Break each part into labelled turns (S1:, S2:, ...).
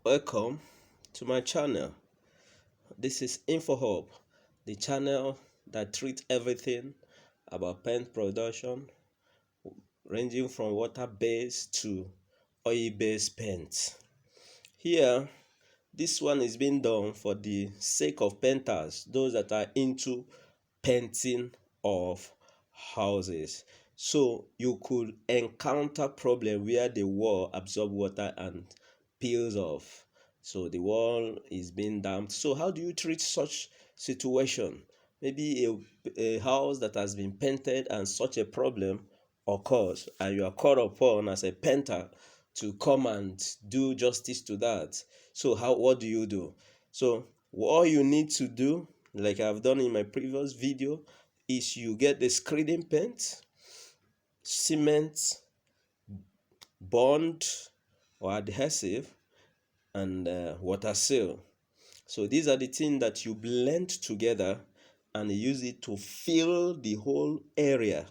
S1: Welcome to my channel. This is InfoHub, the channel that treats everything about paint production, ranging from water-based to oil-based paint. Here, this one is being done for the sake of painters, those that are into painting of houses. So you could encounter problem where the wall absorb water and peels off. So the wall is being damped. So how do you treat such situation? Maybe a house that has been painted and such a problem occurs, and you are called upon as a painter to come and do justice to that. So what do you do? So all you need to do, like I've done in my previous video, is you get the screeding paint, cement, bond or adhesive, and water seal. So these are the things that you blend together and use it to fill the whole area.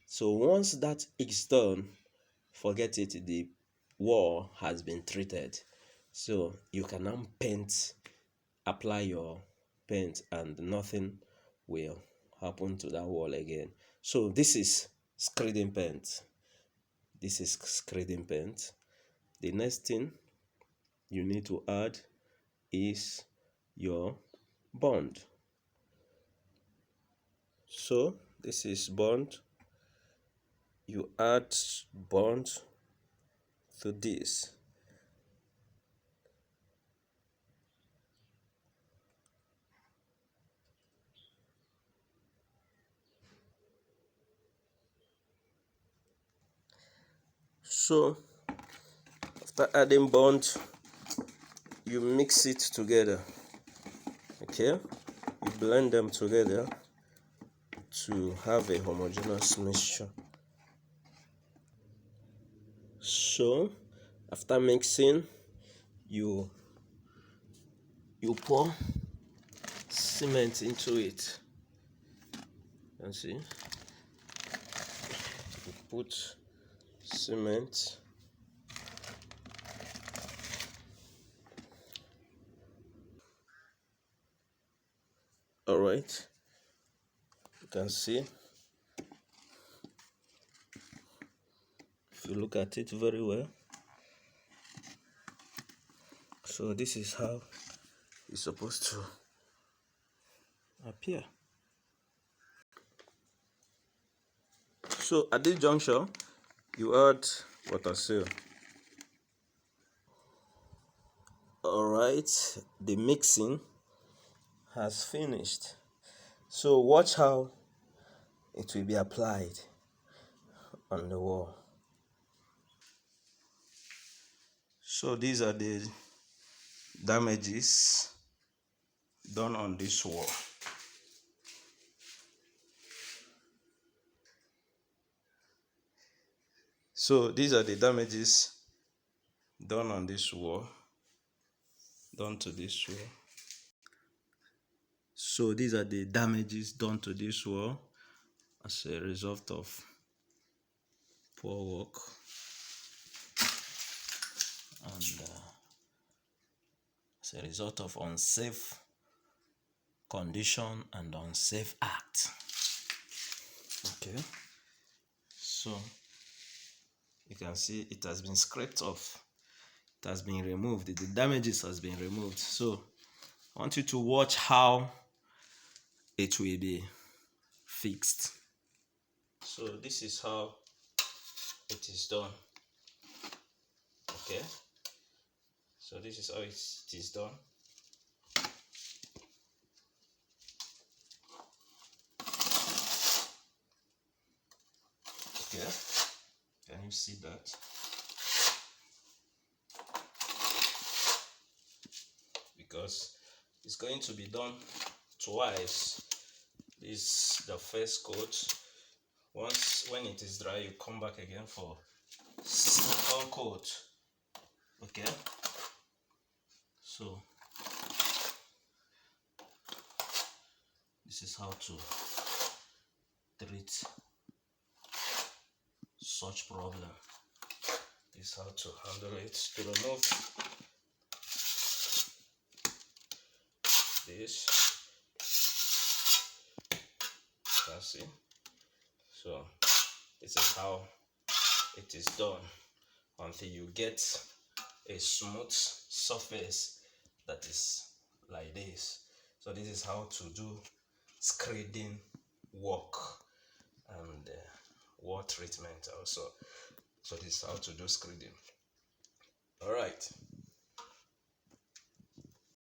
S1: So once that is done, forget it, the wall has been treated. So you can now apply your paint, and nothing will happen to that wall again. So this is screeding paint. This is screeding paint. The next thing you need to add is your bond. So this is bond. You add bond to this. So after adding bond, you mix it together. Okay, you blend them together to have a homogeneous mixture. So after mixing, you pour cement into it. You can see, you put cement. All right, you can see, if you look at it very well. So this is how it's supposed to appear. So at this juncture, you add water seal. All right, the mixing has finished. So watch how it will be applied on the wall. So these are the damages done on this wall. So these are the damages done on this wall, done to this wall. So these are the damages done to this wall as a result of poor work and as a result of unsafe condition and unsafe act. Okay, so you can see it has been scraped off, it has been removed, the damages has been removed. So I want you to watch how it will be fixed. So this is how it is done. Okay, so this is how it is done. Okay, can you see that? Because it's going to be done twice. This is the first coat. Once, when it is dry, you come back again for second coat. Okay, so this is how to treat such problem. This is how to handle it, to remove this. You can see. So this is how it is done until you get a smooth surface that is like this. So this is how to do screeding work and wall treatment also. So this is how to do screeding. All right.